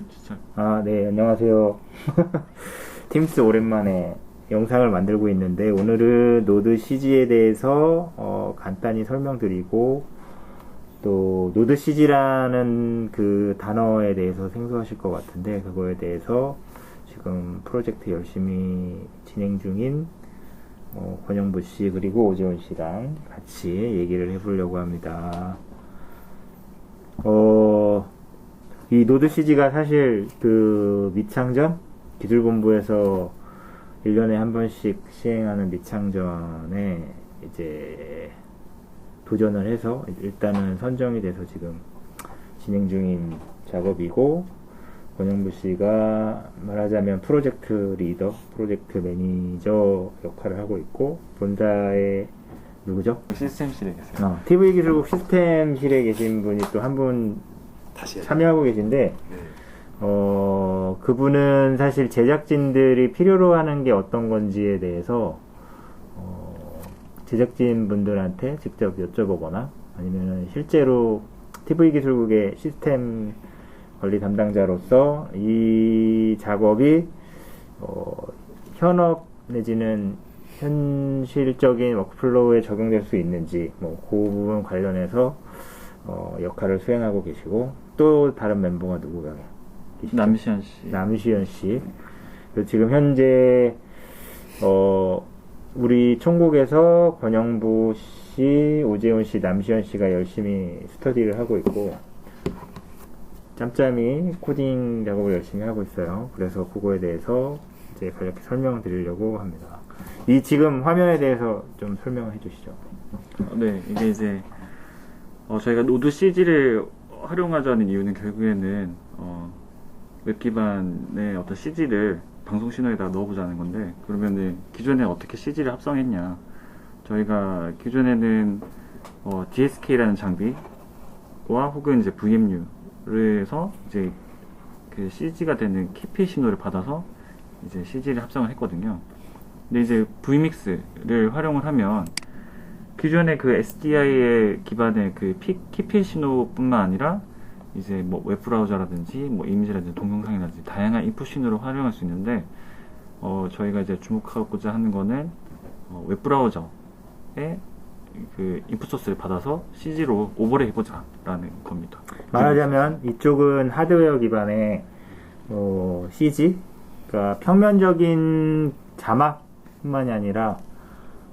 진짜. 네, 안녕하세요. 팀스 오랜만에 영상을 만들고 있는데, 오늘은 노드 CG에 대해서 간단히 설명드리고, 또 노드 CG라는 그 단어에 대해서 생소하실 것 같은데, 그거에 대해서 지금 프로젝트 열심히 진행 중인 권영부 씨 그리고 오재훈 씨랑 같이 얘기를 해보려고 합니다. 이 노드 CG가 사실 그 미창전 기술본부에서 1년에 한 번씩 시행하는 미창전에 이제 도전을 해서 일단은 선정이 돼서 지금 진행 중인 작업이고, 권영부 씨가 말하자면 프로젝트 리더, 프로젝트 매니저 역할을 하고 있고, 본사의 누구죠? 시스템실에 계세요. TV기술국 시스템실에 계신 분이 또 한 분 참여하고 계신데, 그분은 사실 제작진들이 필요로 하는 게 어떤 건지에 대해서 제작진 분들한테 직접 여쭤보거나, 아니면 실제로 TV기술국의 시스템 관리 담당자로서 이 작업이 현업 내지는 현실적인 워크플로우에 적용될 수 있는지, 그 부분 관련해서 역할을 수행하고 계시고, 또 다른 멤버가 누구가 계시죠? 남시현 씨. 지금 현재 우리 총국에서 권영부 씨, 오재훈 씨, 남시현 씨가 열심히 스터디를 하고 있고, 짬짬이 코딩 작업을 열심히 하고 있어요. 그래서 그거에 대해서 이제 간략히 설명을 드리려고 합니다. 이 지금 화면에 대해서 좀 설명을 해주시죠. 네, 이게 이제 저희가 노드 CG를 활용하자는 이유는 결국에는 웹 기반의 어떤 CG를 방송 신호에다 넣어보자는 건데, 그러면은 기존에 어떻게 CG를 합성했냐? 저희가 기존에는 DSK라는 장비와 혹은 이제 VMU를 해서 이제 그 CG가 되는 키피 신호를 받아서 이제 CG를 합성을 했거든요. 근데 이제 vmix를 활용을 하면 기존의 그 SDI의 기반의 그 키피 신호뿐만 아니라 이제 뭐 웹브라우저라든지 뭐 이미지라든지 동영상이라든지 다양한 인풋 신호를 활용할 수 있는데, 저희가 이제 주목하고자 하는 거는 웹브라우저에 그 인풋 소스를 받아서 CG로 오버레이 해보자 라는 겁니다. 말하자면 이쪽은 하드웨어 기반의 CG, 그러니까 평면적인 자막뿐만이 아니라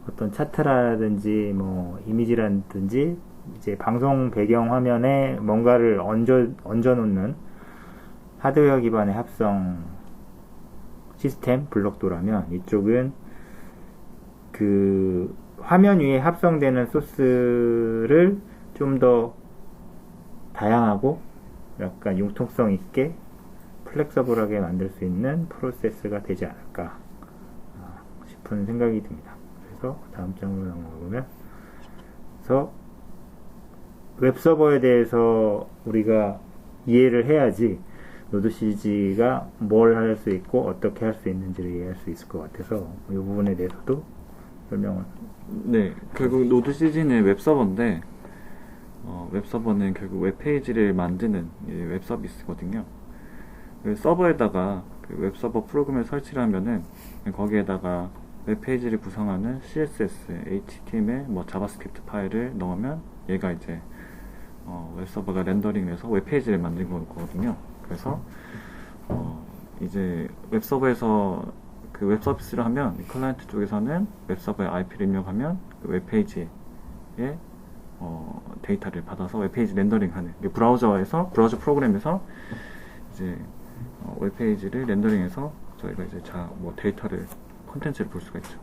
어떤 차트라든지 뭐 이미지라든지 이제 방송 배경 화면에 뭔가를 얹어 놓는 하드웨어 기반의 합성 시스템 블록도라면, 이쪽은 그 화면 위에 합성되는 소스를 좀 더 다양하고 약간 융통성 있게 플렉서블하게 만들 수 있는 프로세스가 되지 않을까 싶은 생각이 듭니다. 그래서 다음 장으로 넘어가보면, 그래서 웹서버에 대해서 우리가 이해를 해야지 노드 CG가 뭘 할 수 있고 어떻게 할 수 있는지를 이해할 수 있을 것 같아서, 이 부분에 대해서도 설명을. 네, 결국 노드 CG는 웹서버인데, 웹서버는 결국 웹페이지를 만드는 웹서비스거든요. 서버에다가 그 웹서버 프로그램을 설치를 하면은 거기에다가 웹페이지를 구성하는 CSS, HTML, 뭐 자바스크립트 파일을 넣으면 얘가 이제 웹서버가 렌더링해서 웹페이지를 만든 거거든요. 그래서 이제 웹서버에서 그 웹서비스를 하면 클라이언트 쪽에서는 웹서버의 IP를 입력하면 그 웹페이지에 데이터를 받아서 웹페이지 렌더링하는, 브라우저 프로그램에서 이제 웹페이지를 렌더링해서 저희가 이제 뭐 데이터를, 콘텐츠를 볼 수가 있죠.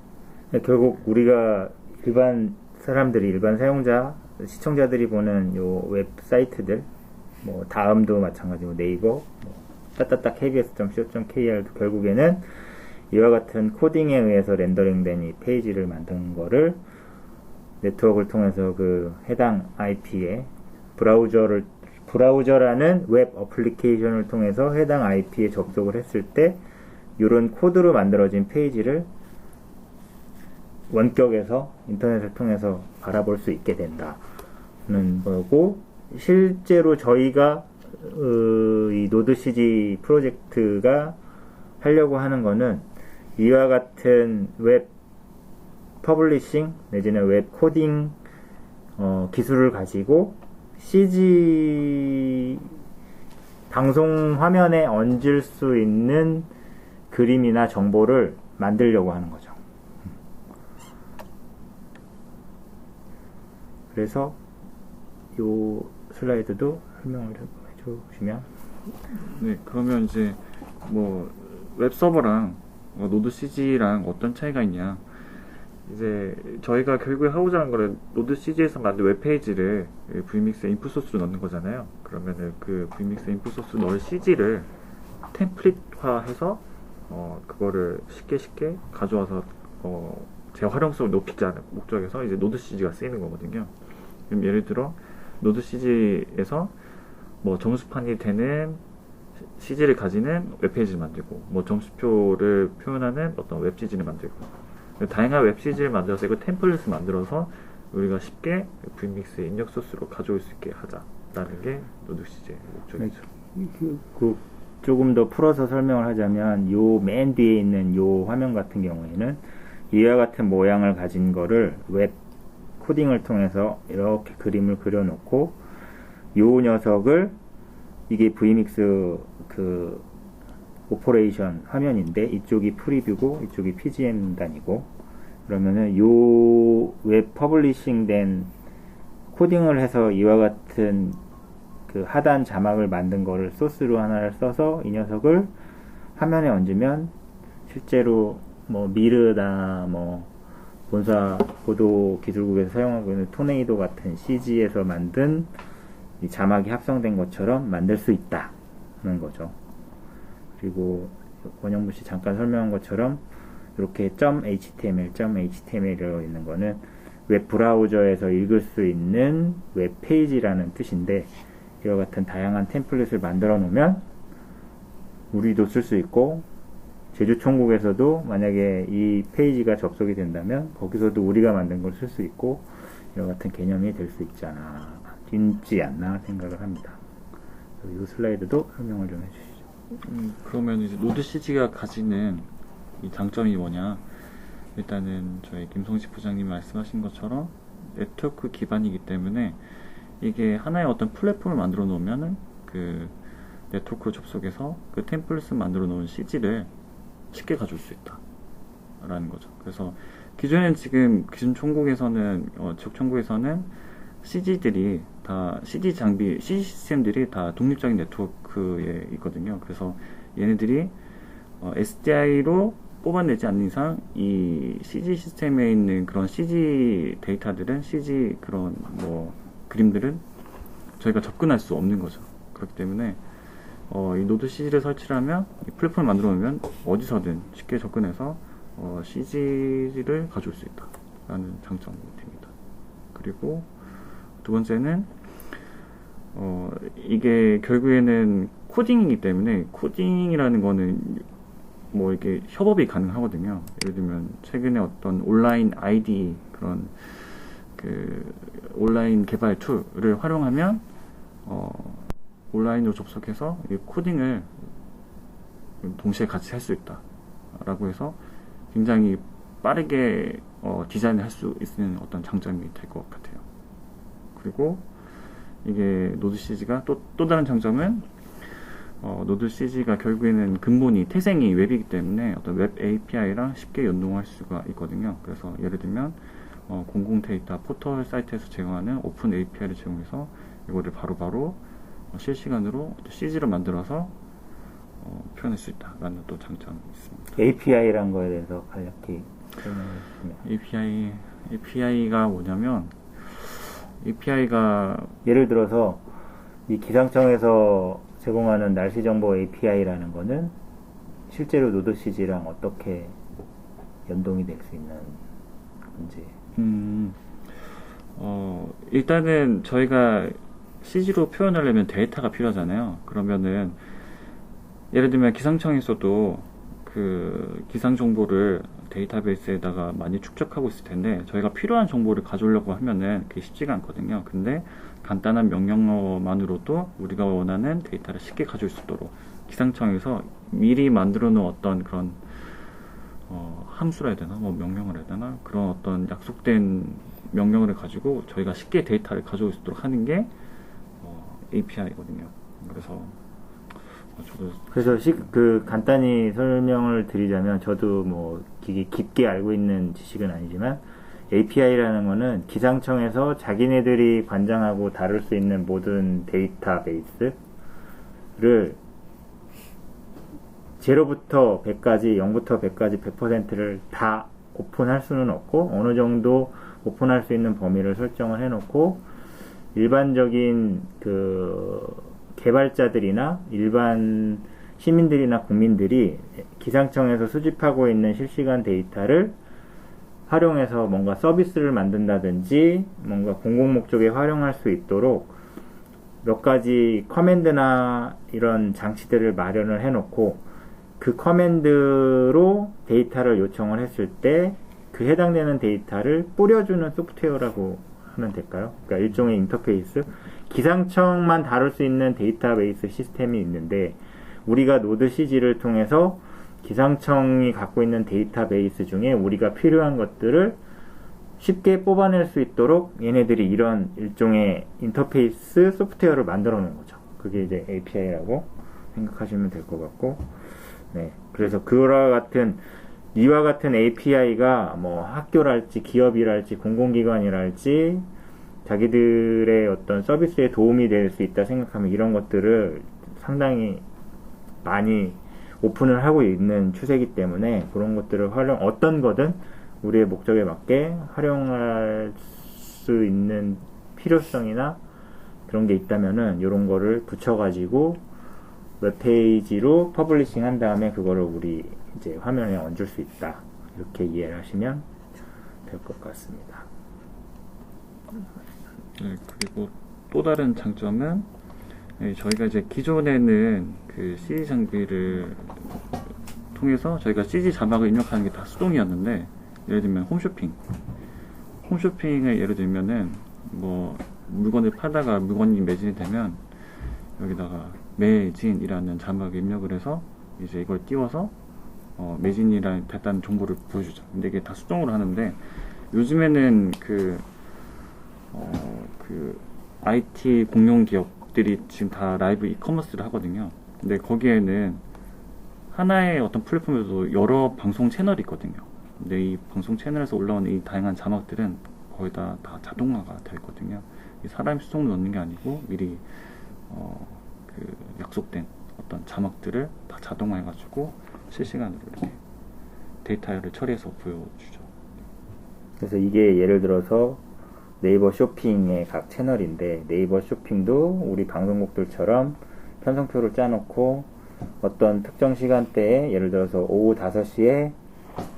결국 우리가 일반 사람들이, 일반 사용자, 시청자들이 보는 요 웹사이트들, 뭐 다음도 마찬가지고 네이버, 따따따 kbs.co.kr도 결국에는 이와 같은 코딩에 의해서 렌더링된 이 페이지를 만든 거를 네트워크를 통해서 그 해당 IP에 브라우저라는 웹 어플리케이션을 통해서 해당 IP에 접속을 했을 때 이런 코드로 만들어진 페이지를 원격에서 인터넷을 통해서 바라볼 수 있게 된다는 거고, 실제로 저희가 이 노드-CG 프로젝트가 하려고 하는 거는 이와 같은 웹 퍼블리싱 내지는 웹 코딩 기술을 가지고 CG 방송 화면에 얹을 수 있는 그림이나 정보를 만들려고 하는 거죠. 그래서 이 슬라이드도 설명을 해주시면. 네, 그러면 이제 뭐 웹서버랑 노드-CG랑 어떤 차이가 있냐. 이제 저희가 결국에 하고자 하는 거는 노드-CG에서 만든 웹페이지를 vmix에 인풋 소스로 넣는 거잖아요. 그러면은 그 vmix에 인풋 소스 넣을 CG를 템플릿화해서 그거를 쉽게 가져와서 재활용성을 높이자는 목적에서 이제 노드-CG가 쓰이는 거거든요. 그럼 예를 들어 노드-CG에서 뭐 점수판이 되는 CG를 가지는 웹페이지를 만들고, 뭐 점수표를 표현하는 어떤 웹 CG를 만들고, 다양한 웹 CG를 만들어서 이거 템플릿을 만들어서 우리가 쉽게 vmix의 입력 소스로 가져올 수 있게 하자라는 게 노드-CG의 목적이죠. 조금 더 풀어서 설명을 하자면, 요 맨 뒤에 있는 요 화면 같은 경우에는 이와 같은 모양을 가진 거를 웹 코딩을 통해서 이렇게 그림을 그려놓고, 요 녀석을, 이게 vmix 그 오퍼레이션 화면인데 이쪽이 프리뷰고 이쪽이 PGM 단위고, 그러면은 요 웹 퍼블리싱 된 코딩을 해서 이와 같은 그 하단 자막을 만든 거를 소스로 하나를 써서 이 녀석을 화면에 얹으면 실제로 뭐 미르나 뭐 본사 보도 기술국에서 사용하고 있는 토네이도 같은 CG에서 만든 이 자막이 합성된 것처럼 만들 수 있다는 거죠. 그리고 원영무 씨 잠깐 설명한 것처럼 이렇게 .html.html이라고 있는 거는 웹 브라우저에서 읽을 수 있는 웹 페이지라는 뜻인데, 이와 같은 다양한 템플릿을 만들어 놓으면 우리도 쓸 수 있고, 제주총국에서도 만약에 이 페이지가 접속이 된다면 거기서도 우리가 만든 걸 쓸 수 있고, 이와 같은 개념이 될 수 있지 않나 생각을 합니다. 이 슬라이드도 설명을 좀 해주시죠. 그러면 이제 노드-CG가 가지는 이 장점이 뭐냐. 일단은 저희 김성식 부장님이 말씀하신 것처럼 네트워크 기반이기 때문에 이게 하나의 어떤 플랫폼을 만들어 놓으면은 그 네트워크 접속해서 그 템플릿을 만들어 놓은 CG를 쉽게 가져올 수 있다 라는 거죠. 그래서 기존엔 지금 기존 총국에서는 지역 총국에서는 CG들이 다 CG 시스템들이 다 독립적인 네트워크에 있거든요. 그래서 얘네들이 SDI로 뽑아내지 않는 이상 이 CG 시스템에 있는 그런 CG 데이터들은 CG 그런 뭐 그림들은 저희가 접근할 수 없는 거죠. 그렇기 때문에 이 노드-CG를 설치를 하면 이 플랫폼을 만들어 놓으면 어디서든 쉽게 접근해서 CG를 가져올 수 있다 라는 장점이 됩니다. 그리고 두 번째는 이게 결국에는 코딩이기 때문에, 코딩이라는 거는 뭐 이게 협업이 가능하거든요. 예를 들면 최근에 어떤 온라인 ID 그런 그 온라인 개발 툴을 활용하면 온라인으로 접속해서 이 코딩을 동시에 같이 할 수 있다 라고 해서 굉장히 빠르게 디자인을 할 수 있는 어떤 장점이 될 것 같아요. 그리고 이게 노드-CG가 또 다른 장점은 노드-CG가 결국에는 근본이 태생이 웹이기 때문에 어떤 웹 API랑 쉽게 연동할 수가 있거든요. 그래서 예를 들면 공공 데이터 포털 사이트에서 제공하는 오픈 API를 제공해서 이거를 바로바로 실시간으로 CG로 만들어서 표현할 수 있다라는 또 장점이 있습니다. API란 거에 대해서 간략히 설명해 주시면. API가 뭐냐면, API가 예를 들어서 이 기상청에서 제공하는 날씨 정보 API라는 거는 실제로 노드-CG랑 어떻게 연동이 될 수 있는 건지. 일단은 저희가 CG로 표현하려면 데이터가 필요하잖아요. 그러면은 예를 들면 기상청에서도 그 기상 정보를 데이터베이스에다가 많이 축적하고 있을 텐데, 저희가 필요한 정보를 가져오려고 하면은 그게 쉽지가 않거든요. 근데 간단한 명령어만으로도 우리가 원하는 데이터를 쉽게 가져올 수 있도록 기상청에서 미리 만들어 놓은 어떤 그런 함수라 해야 되나, 뭐 명령을 해야 되나, 그런 어떤 약속된 명령어를 가지고 저희가 쉽게 데이터를 가져올 수 있도록 하는 게 API거든요. 그래서 저도 그래서 간단히 설명을 드리자면, 저도 뭐 깊게 알고 있는 지식은 아니지만, API라는 거는 기상청에서 자기네들이 관장하고 다룰 수 있는 모든 데이터베이스를 0부터 100까지, 0부터 100까지 100%를 다 오픈할 수는 없고, 어느 정도 오픈할 수 있는 범위를 설정을 해놓고, 일반적인 개발자들이나 일반 시민들이나 국민들이 기상청에서 수집하고 있는 실시간 데이터를 활용해서 뭔가 서비스를 만든다든지 뭔가 공공 목적에 활용할 수 있도록 몇 가지 커맨드나 이런 장치들을 마련을 해놓고, 그 커맨드로 데이터를 요청을 했을 때 그 해당되는 데이터를 뿌려주는 소프트웨어라고 하면 될까요? 그러니까 일종의 인터페이스, 기상청만 다룰 수 있는 데이터베이스 시스템이 있는데, 우리가 노드 CG를 통해서 기상청이 갖고 있는 데이터베이스 중에 우리가 필요한 것들을 쉽게 뽑아낼 수 있도록 얘네들이 이런 일종의 인터페이스 소프트웨어를 만들어 놓은 거죠. 그게 이제 API라고 생각하시면 될 것 같고, 네. 그래서 이와 같은 API가 뭐 학교랄지 기업이랄지 공공기관이랄지 자기들의 어떤 서비스에 도움이 될 수 있다 생각하면 이런 것들을 상당히 많이 오픈을 하고 있는 추세이기 때문에, 그런 것들을 어떤 거든 우리의 목적에 맞게 활용할 수 있는 필요성이나 그런 게 있다면은 이런 거를 붙여가지고 웹페이지로 퍼블리싱 한 다음에 그거를 우리 이제 화면에 얹을 수 있다, 이렇게 이해를 하시면 될 것 같습니다. 네, 그리고 또 다른 장점은 저희가 이제 기존에는 그 CG 장비를 통해서 저희가 CG 자막을 입력하는 게 다 수동이었는데, 예를 들면 홈쇼핑을 예를 들면은 뭐 물건을 팔다가 물건이 매진이 되면 여기다가 매진이라는 자막을 입력을 해서 이제 이걸 띄워서 매진이라는 됐다는 정보를 보여주죠. 근데 이게 다 수동으로 하는데, 요즘에는 그 IT 공룡 기업들이 지금 다 라이브 이커머스를 하거든요. 근데 거기에는 하나의 어떤 플랫폼에도 여러 방송 채널이 있거든요. 근데 이 방송 채널에서 올라오는 이 다양한 자막들은 거의 다 자동화가 되어 있거든요. 사람이 수동으로 넣는 게 아니고 미리 약속된 어떤 자막들을 다 자동화해가지고 실시간으로 이렇게 데이터를 처리해서 보여주죠. 그래서 이게 예를 들어서 네이버 쇼핑의 각 채널인데, 네이버 쇼핑도 우리 방송국들처럼 편성표를 짜놓고 어떤 특정 시간대에, 예를 들어서 오후 5시에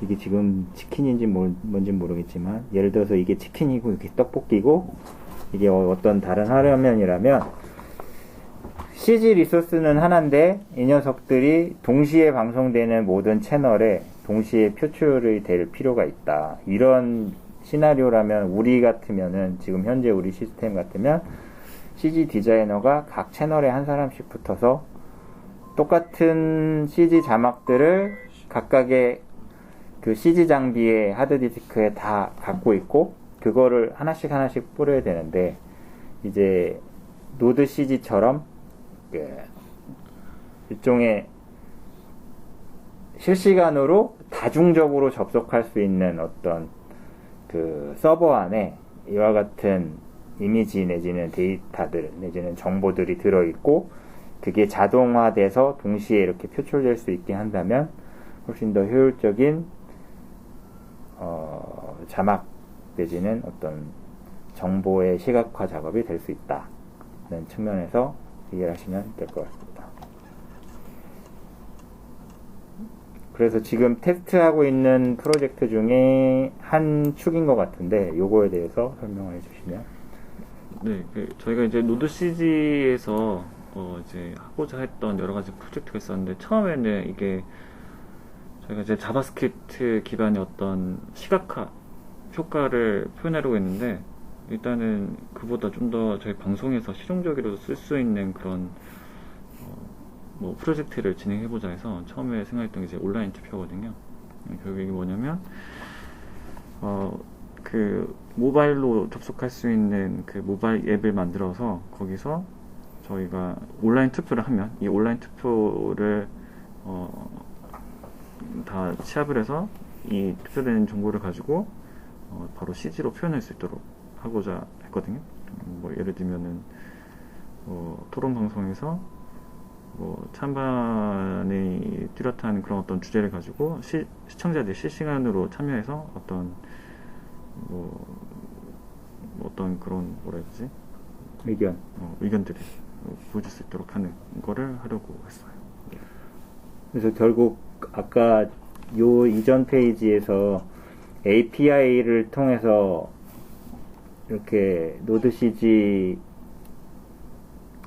이게 지금 치킨인지 뭔지 모르겠지만, 예를 들어서 이게 치킨이고 이게 떡볶이고 이게 어떤 다른 화면이라면 CG 리소스는 하나인데 이 녀석들이 동시에 방송되는 모든 채널에 동시에 표출이 될 필요가 있다. 이런 시나리오라면 우리 같으면은, 지금 현재 우리 시스템 같으면 CG 디자이너가 각 채널에 한 사람씩 붙어서 똑같은 CG 자막들을 각각의 그 CG 장비의 하드디스크에 다 갖고 있고, 그거를 하나씩 뿌려야 되는데, 이제 노드 CG처럼 일종의 실시간으로 다중적으로 접속할 수 있는 어떤 그 서버 안에 이와 같은 이미지 내지는 데이터들 내지는 정보들이 들어있고, 그게 자동화돼서 동시에 이렇게 표출될 수 있게 한다면 훨씬 더 효율적인 자막 내지는 어떤 정보의 시각화 작업이 될 수 있다는 측면에서 이해를 하시면 될 것 같습니다. 그래서 지금 테스트하고 있는 프로젝트 중에 한 축인 것 같은데, 요거에 대해서 설명을 해주시면. 네, 저희가 이제 노드 CG에서 이제 하고자 했던 여러 가지 프로젝트가 있었는데, 처음에는 이게 저희가 이제 자바스크립트 기반의 어떤 시각화 효과를 표현하려고 했는데, 일단은 그보다 좀 더 저희 방송에서 실용적으로 쓸 수 있는 그런 뭐 프로젝트를 진행해보자 해서 처음에 생각했던 게 이제 온라인 투표거든요. 결국 이게 뭐냐면 그 모바일로 접속할 수 있는 그 모바일 앱을 만들어서 거기서 저희가 온라인 투표를 하면 이 온라인 투표를 다 취합을 해서 이 투표된 정보를 가지고 바로 CG로 표현할 수 있도록 하고자 했거든요. 뭐 예를 들면은 토론 방송에서 뭐 찬반이 뚜렷한 그런 어떤 주제를 가지고 시청자들이 실시간으로 참여해서 어떤 어떤 그런 뭐라 해야 되지? 의견들을 보여줄 수 있도록 하는 거를 하려고 했어요. 그래서 결국 아까 요 이전 페이지에서 API를 통해서 이렇게 노드-CG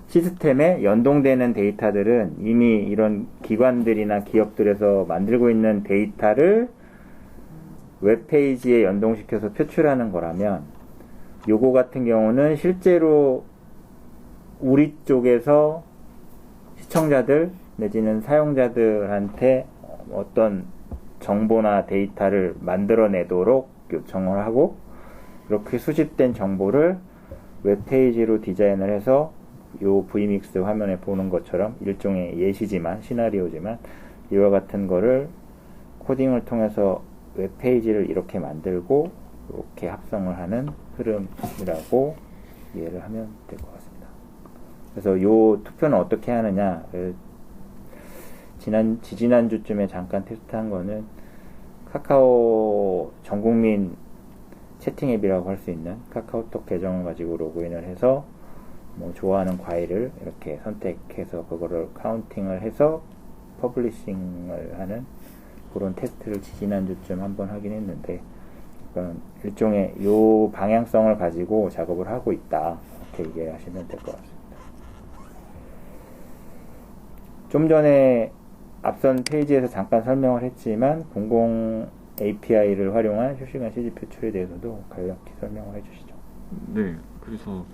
시스템에 연동되는 데이터들은 이미 이런 기관들이나 기업들에서 만들고 있는 데이터를 웹페이지에 연동시켜서 표출하는 거라면 요거 같은 경우는 실제로 우리 쪽에서 시청자들 내지는 사용자들한테 어떤 정보나 데이터를 만들어내도록 요청을 하고 이렇게 수집된 정보를 웹페이지로 디자인을 해서 요 vmix 화면에 보는 것처럼 일종의 예시지만 시나리오지만 이와 같은 거를 코딩을 통해서 웹페이지를 이렇게 만들고 이렇게 합성을 하는 흐름이라고 이해를 하면 될 것 같습니다. 그래서 요 투표는 어떻게 하느냐, 지지난주쯤에 잠깐 테스트한 거는 카카오 전국민 채팅 앱이라고 할 수 있는 카카오톡 계정을 가지고 로그인을 해서 뭐 좋아하는 과일을 이렇게 선택해서 그거를 카운팅을 해서 퍼블리싱을 하는 그런 테스트를 지난주쯤 한번 하긴 했는데, 그러니까 일종의 요 방향성을 가지고 작업을 하고 있다, 이렇게 이해하시면 될 것 같습니다. 좀 전에 앞선 페이지에서 잠깐 설명을 했지만 공공 API를 활용한 실시간 CG 표출에 대해서도 간략히 설명을 해주시죠. 네, 그래서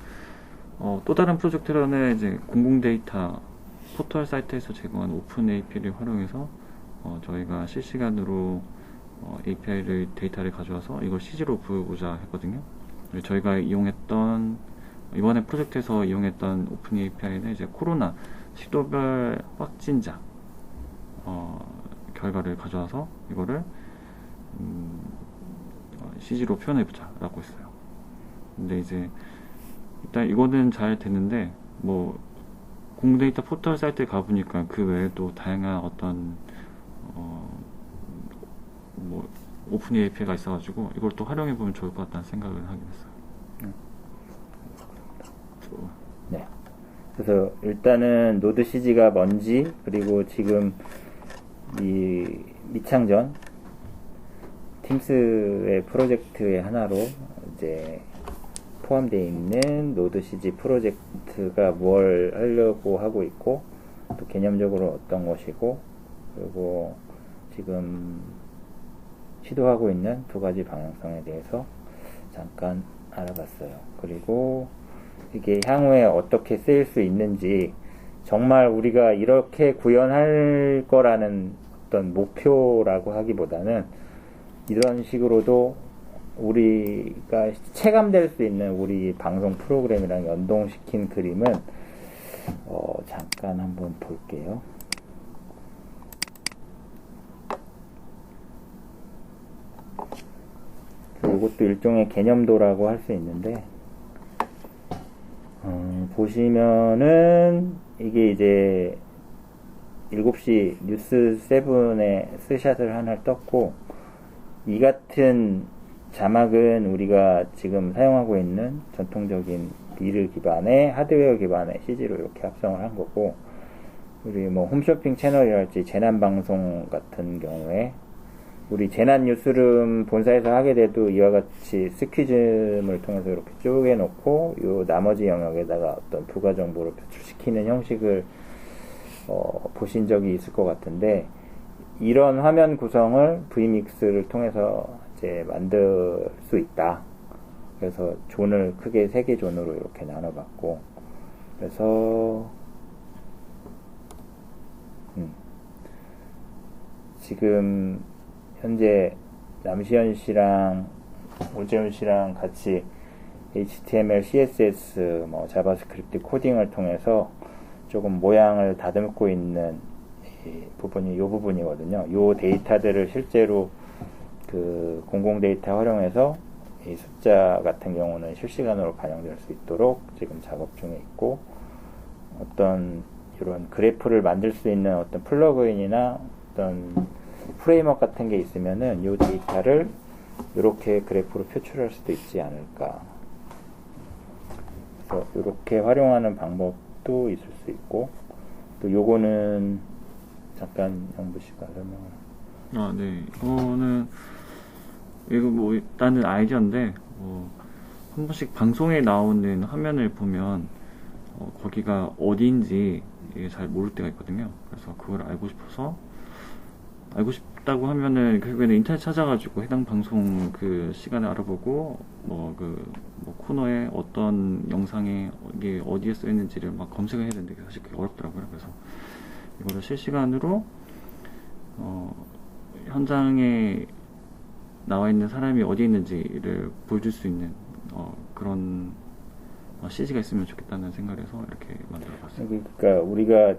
또 다른 프로젝트로는 이제 공공 데이터 포털 사이트에서 제공한 오픈 API를 활용해서 저희가 실시간으로 API를 데이터를 가져와서 이걸 CG로 보여보자 했거든요. 저희가 이번에 프로젝트에서 이용했던 오픈 API는 이제 코로나 시도별 확진자 결과를 가져와서 이거를 CG로 표현해보자 라고 했어요. 근데 이제 일단 이거는 잘 됐는데 뭐 공공데이터 포털 사이트에 가보니까 그 외에도 다양한 어떤 뭐 오픈 API가 있어가지고 이걸 또 활용해보면 좋을 것 같다는 생각을 하긴 했어요. 네. 그래서 일단은 노드-CG가 뭔지, 그리고 지금 이 미창전 팀스의 프로젝트의 하나로 이제 포함되어 있는 노드-CG 프로젝트가 뭘 하려고 하고 있고 또 개념적으로 어떤 것이고, 그리고 지금 시도하고 있는 두 가지 방향성에 대해서 잠깐 알아봤어요. 그리고 이게 향후에 어떻게 쓰일 수 있는지, 정말 우리가 이렇게 구현할 거라는 어떤 목표라고 하기보다는 이런 식으로도 우리가 체감될 수 있는 우리 방송 프로그램이랑 연동시킨 그림은 잠깐 한번 볼게요. 이것도 일종의 개념도라고 할 수 있는데, 보시면은 이게 이제 7시 뉴스 7에 스샷을 하나 떴고, 이 같은 자막은 우리가 지금 사용하고 있는 전통적인 릴 기반의 하드웨어 기반의 CG로 이렇게 합성을 한 거고, 우리 뭐 홈쇼핑 채널이랄지 재난방송 같은 경우에 우리 재난 뉴스룸 본사에서 하게 돼도 이와 같이 스퀴즘을 통해서 이렇게 쪼개놓고 요 나머지 영역에다가 어떤 부가 정보를 표출시키는 형식을 보신 적이 있을 것 같은데, 이런 화면 구성을 vmix를 통해서 이제 만들 수 있다. 그래서 존을 크게 3개 존으로 이렇게 나눠봤고, 그래서 지금 현재 남시현 씨랑 오재훈 씨랑 같이 HTML, CSS, 자바스크립트 코딩을 통해서 조금 모양을 다듬고 있는 이 부분이거든요. 이 데이터들을 실제로 그 공공 데이터 활용해서 이 숫자 같은 경우는 실시간으로 반영될 수 있도록 지금 작업 중에 있고, 어떤 이런 그래프를 만들 수 있는 어떤 플러그인이나 어떤 프레임워크 같은 게 있으면은 이 데이터를 이렇게 그래프로 표출할 수도 있지 않을까. 그래서 이렇게 활용하는 방법도 있을 수 있고, 또 요거는 잠깐 영부 씨가 설명을. 네. 이거는 이거 일단은 아이디어인데 한 번씩 방송에 나오는 화면을 보면 거기가 어디인지 이게 잘 모를 때가 있거든요. 그래서 그걸 알고 싶다고 하면은 결국에는 인터넷 찾아가지고 해당 방송 그 시간을 알아보고 코너에 어떤 영상에 이게 어디에 써 있는지를 막 검색을 해야 되는데 사실 그게 어렵더라고요. 그래서 이거를 실시간으로 현장에 나와 있는 사람이 어디 있는지를 보여줄 수 있는 그런 CG가 있으면 좋겠다는 생각을 해서 이렇게 만들어봤어요. 그러니까 우리가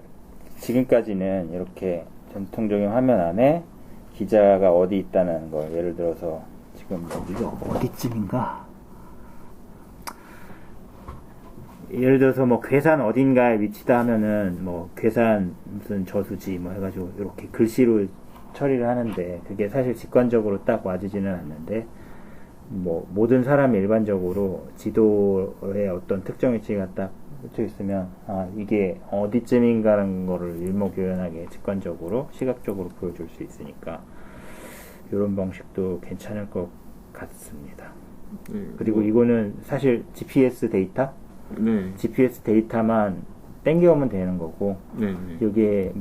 지금까지는 이렇게 전통적인 화면 안에 기자가 어디 있다는 걸, 예를 들어서 지금 여기가 어디쯤인가? 예를 들어서 괴산 어딘가에 위치다 하면은 괴산 무슨 저수지 해가지고 이렇게 글씨로 처리를 하는데, 그게 사실 직관적으로 딱 와지지는 않는데, 모든 사람이 일반적으로 지도에 어떤 특정 위치가 딱 꽂혀 있으면 이게 어디쯤인가라는 거를 일목요연하게 직관적으로 시각적으로 보여줄 수 있으니까 이런 방식도 괜찮을 것 같습니다. 네, 그리고 이거는 사실 GPS 데이터? 네. GPS 데이터만 땡겨오면 되는 거고, 네. 이게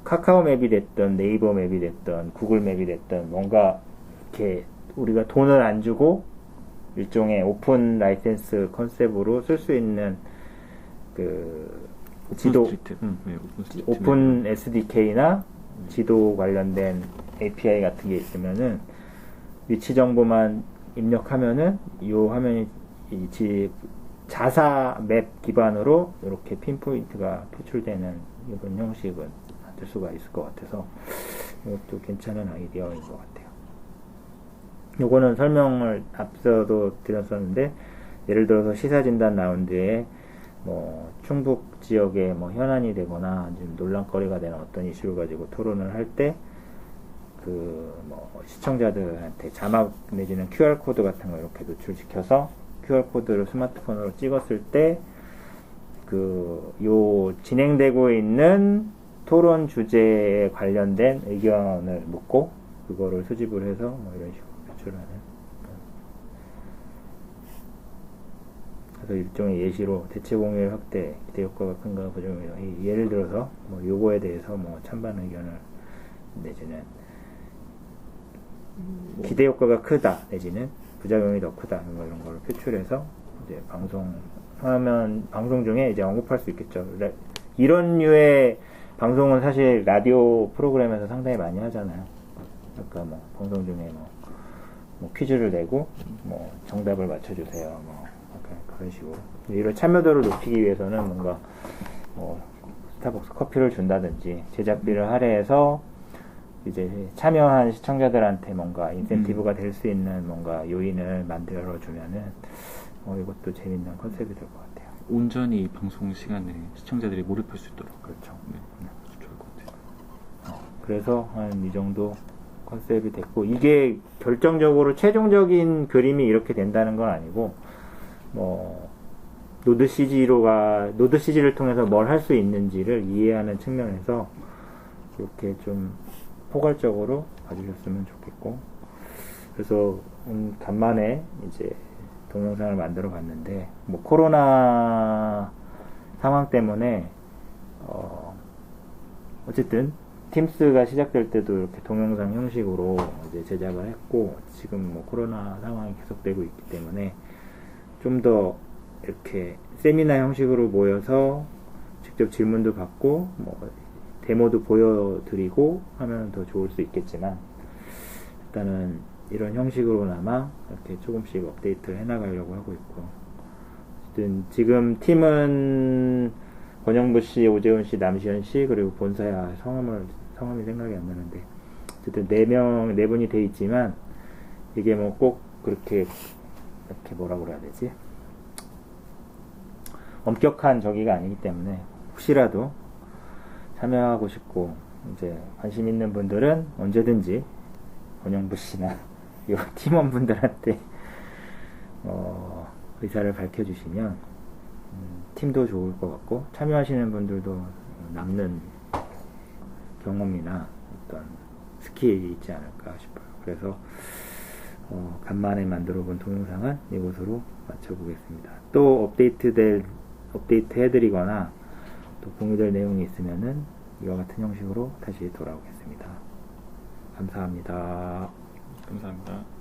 카카오 맵이 됐던 네이버 맵이 됐던 구글 맵이 됐던 뭔가 이렇게 우리가 돈을 안 주고 일종의 오픈 라이센스 컨셉으로 쓸 수 있는 그 지도 오픈 SDK나 지도 관련된 API 같은 게 있으면은 위치 정보만 입력하면은 이 화면이 자사 맵 기반으로 이렇게 핀포인트가 표출되는 이런 형식은 만들 수가 있을 것 같아서 이것도 괜찮은 아이디어인 것 같아요. 요거는 설명을 앞서도 드렸었는데, 예를 들어서 시사진단 라운드에 충북 지역에 현안이 되거나 좀 논란거리가 되는 어떤 이슈를 가지고 토론을 할 때 시청자들한테 자막 내지는 QR코드 같은 거 이렇게 노출시켜서 QR코드를 스마트폰으로 찍었을 때 요 진행되고 있는 토론 주제에 관련된 의견을 묻고 그거를 수집을 해서 이런 식으로 표출하는, 그래서 일종의 예시로 대체 공유의 확대 기대 효과가 큰가 부정이다. 예를 들어서 요거에 대해서 찬반 의견을 내지는 기대 효과가 크다 내지는 부작용이 더 크다 이런 걸 표출해서 이제 방송 중에 이제 언급할 수 있겠죠. 이런 류의 방송은 사실 라디오 프로그램에서 상당히 많이 하잖아요. 아까 방송 중에 퀴즈를 내고 정답을 맞춰주세요. 약간 그런 식으로 이런 참여도를 높이기 위해서는 뭔가 스타벅스 커피를 준다든지 제작비를 할애해서 이제 참여한 시청자들한테 뭔가 인센티브가 될 수 있는 뭔가 요인을 만들어 주면은 이것도 재밌는 컨셉이 될 것 같아요. 온전히 방송 시간에 시청자들이 몰입할 수 있도록. 그렇죠. 네. 좋을 것 같아요. 그래서 한 이 정도 컨셉이 됐고, 이게 결정적으로 최종적인 그림이 이렇게 된다는 건 아니고, 노드 CG를 통해서 뭘 할 수 있는지를 이해하는 측면에서 이렇게 좀 포괄적으로 봐주셨으면 좋겠고, 그래서 간만에 이제 동영상을 만들어 봤는데, 코로나 상황 때문에 어쨌든 팀스가 시작될 때도 이렇게 동영상 형식으로 이제 제작을 했고, 지금 코로나 상황이 계속되고 있기 때문에 좀 더 이렇게 세미나 형식으로 모여서 직접 질문도 받고 뭐 데모도 보여드리고 하면 더 좋을 수 있겠지만 일단은 이런 형식으로나마 이렇게 조금씩 업데이트를 해나가려고 하고 있고, 어쨌든 지금 팀은 권영부 씨, 오재훈 씨, 남시현 씨, 그리고 본사야 성함이 생각이 안 나는데, 어쨌든 네 분이 돼 있지만 이게 뭐 꼭 그렇게 이렇게 뭐라고 그래야 되지? 엄격한 저기가 아니기 때문에 혹시라도 참여하고 싶고 이제 관심 있는 분들은 언제든지 권영부 씨나 이 팀원분들한테 의사를 밝혀주시면 팀도 좋을 것 같고 참여하시는 분들도 남는 경험이나 어떤 스킬이 있지 않을까 싶어요. 그래서 간만에 만들어 본 동영상은 이곳으로 마쳐보겠습니다. 또 업데이트 해드리거나 또 공유될 내용이 있으면은 이와 같은 형식으로 다시 돌아오겠습니다. 감사합니다. 감사합니다.